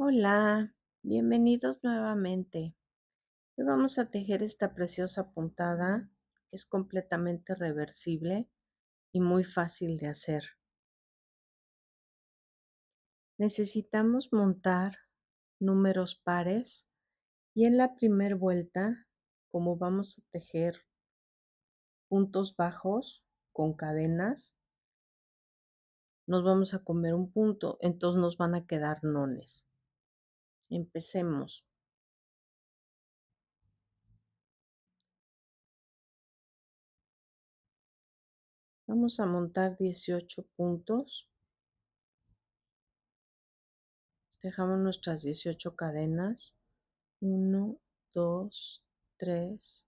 Hola, bienvenidos nuevamente. Hoy vamos a tejer esta preciosa puntada que es completamente reversible y muy fácil de hacer. Necesitamos montar números pares y en la primera vuelta, como vamos a tejer puntos bajos con cadenas, nos vamos a comer un punto, entonces nos van a quedar nones. Empecemos. Vamos a montar 18 puntos. Dejamos nuestras 18 cadenas. 1, 2, 3,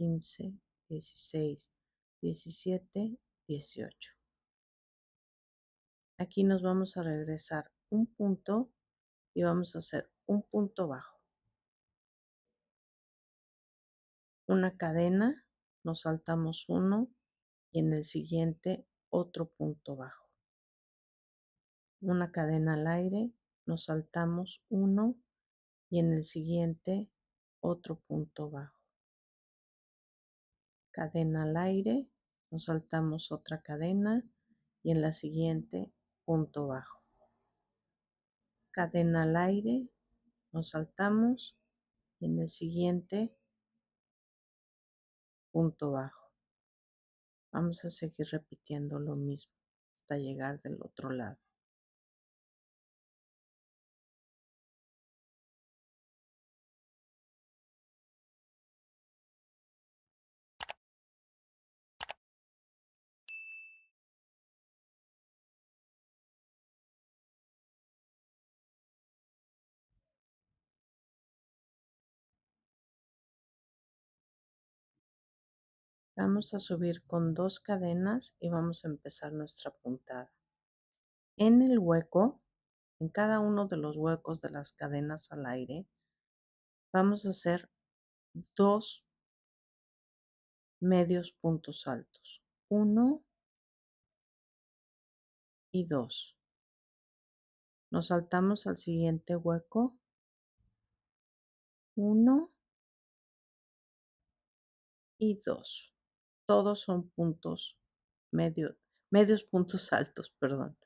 15, 16, 17, 18. Aquí nos vamos a regresar un punto y vamos a hacer un punto bajo. Una cadena, nos saltamos uno y en el siguiente otro punto bajo. Una cadena al aire, nos saltamos uno y en el siguiente otro punto bajo. Cadena al aire, nos saltamos otra cadena y en la siguiente punto bajo. Cadena al aire, nos saltamos y en el siguiente punto bajo. Vamos a seguir repitiendo lo mismo hasta llegar del otro lado. Vamos a subir con 2 cadenas y vamos a empezar nuestra puntada. En el hueco, en cada uno de los huecos de las cadenas al aire, vamos a hacer 2 medios puntos altos. 1 y 2. Nos saltamos al siguiente hueco. 1 y 2. Todos son puntos medios puntos altos, perdón.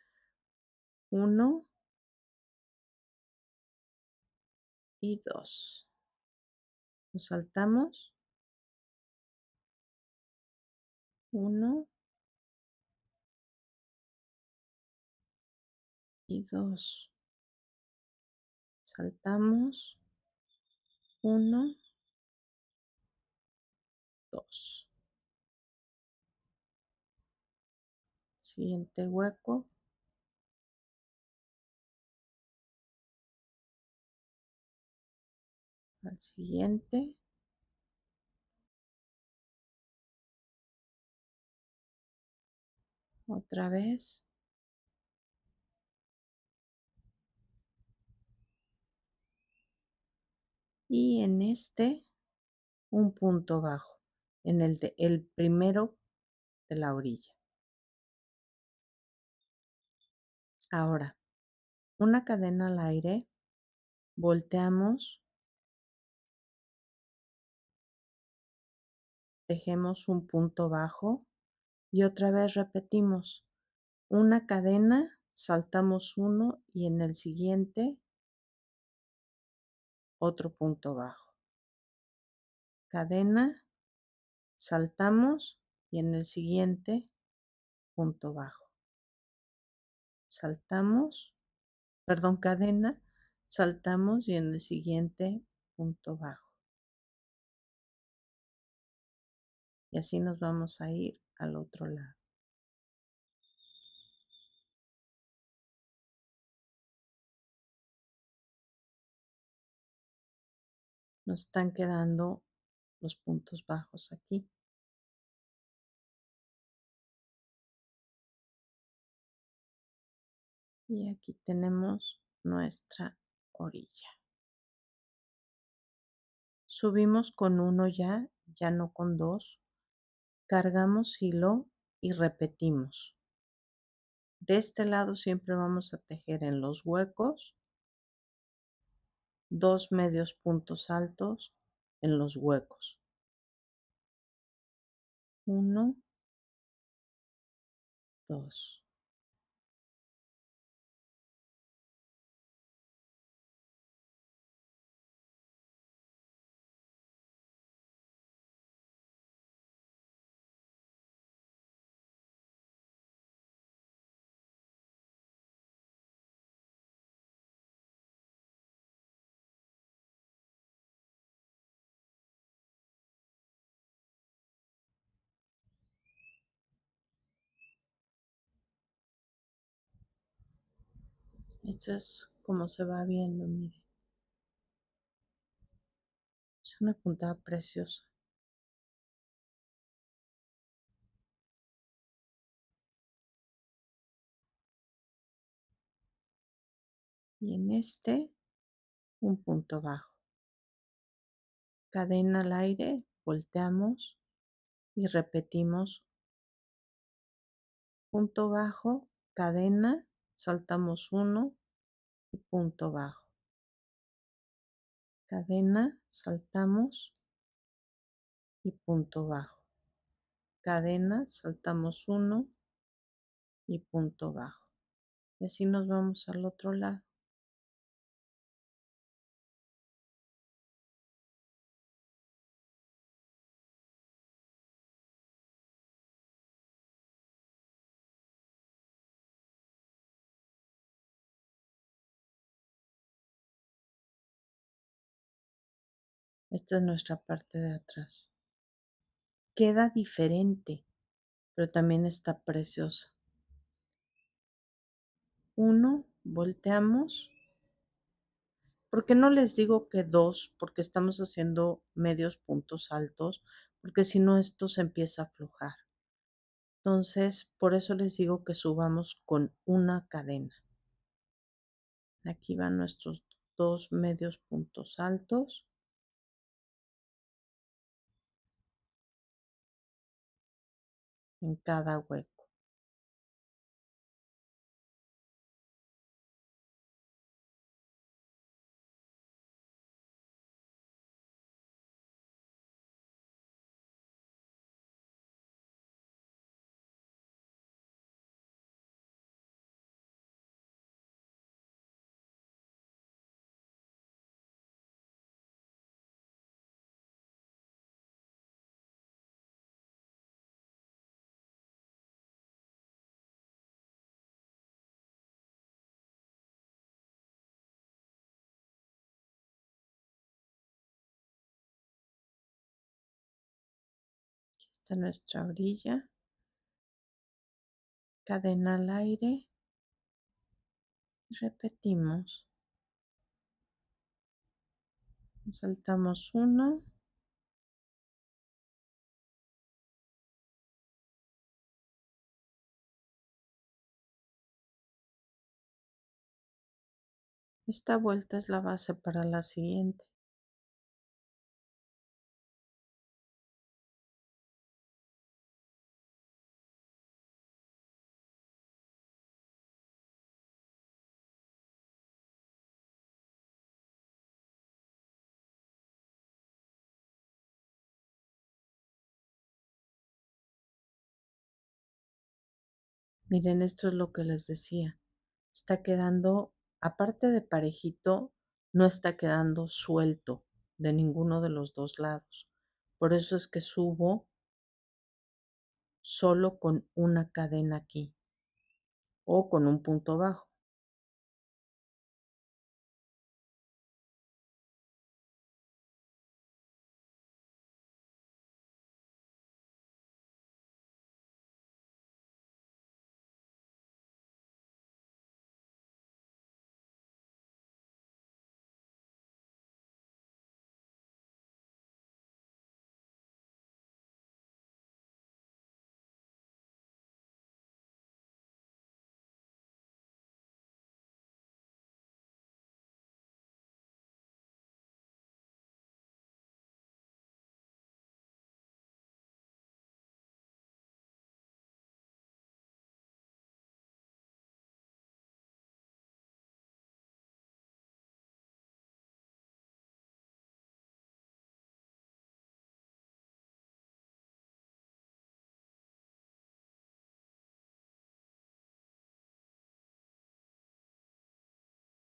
1 y 2. Nos saltamos 1 y 2. Saltamos 1, 2. Siguiente hueco. Al siguiente. Otra vez. Y en este un punto bajo, en el primero de la orilla. Ahora, una cadena al aire, volteamos, tejemos un punto bajo y otra vez repetimos una cadena, saltamos uno y en el siguiente otro punto bajo. Cadena, saltamos y en el siguiente punto bajo. Saltamos, perdón, cadena, saltamos y en el siguiente punto bajo. Y así nos vamos a ir al otro lado. Nos están quedando los puntos bajos aquí. Y aquí tenemos nuestra orilla. Subimos con uno ya, ya no con dos. Cargamos hilo y repetimos. De este lado siempre vamos a tejer en los huecos 2 medios puntos altos en los huecos. 1, 2. Esto es como se va viendo, mire. Es una puntada preciosa. Y en este, un punto bajo. Cadena al aire, volteamos y repetimos. Punto bajo, cadena, saltamos uno y punto bajo. Cadena, saltamos y punto bajo. Cadena, saltamos uno y punto bajo. Y así nos vamos al otro lado. Esta es nuestra parte de atrás. Queda diferente, pero también está preciosa. Uno, volteamos. ¿Por qué no les digo que dos? Porque estamos haciendo medios puntos altos, porque si no esto se empieza a aflojar. Entonces, por eso les digo que subamos con una cadena. Aquí van nuestros 2 medios puntos altos. En cada hueco. Aquí está nuestra orilla. Cadena al aire. Repetimos. Saltamos uno. Esta vuelta es la base para la siguiente. Miren, esto es lo que les decía. Está quedando, aparte de parejito, no está quedando suelto de ninguno de los dos lados. Por eso es que subo solo con una cadena aquí o con un punto bajo.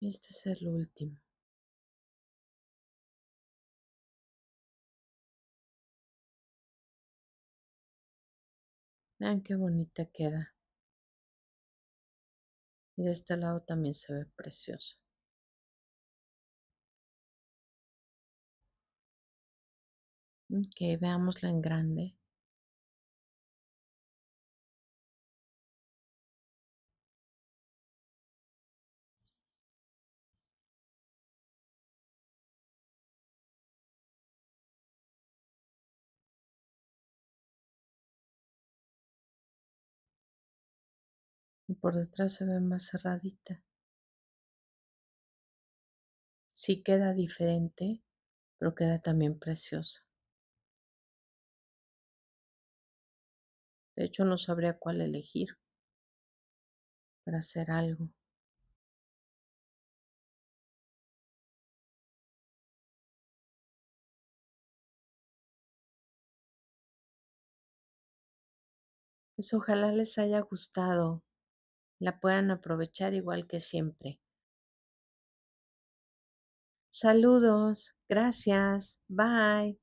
Este es el último. Vean qué bonita queda. Y de este lado también se ve precioso. Ok, veámosla en grande. Y por detrás se ve más cerradita. Sí queda diferente, pero queda también preciosa. De hecho, no sabría cuál elegir para hacer algo. Pues ojalá les haya gustado. La puedan aprovechar igual que siempre. Saludos. Gracias. Bye.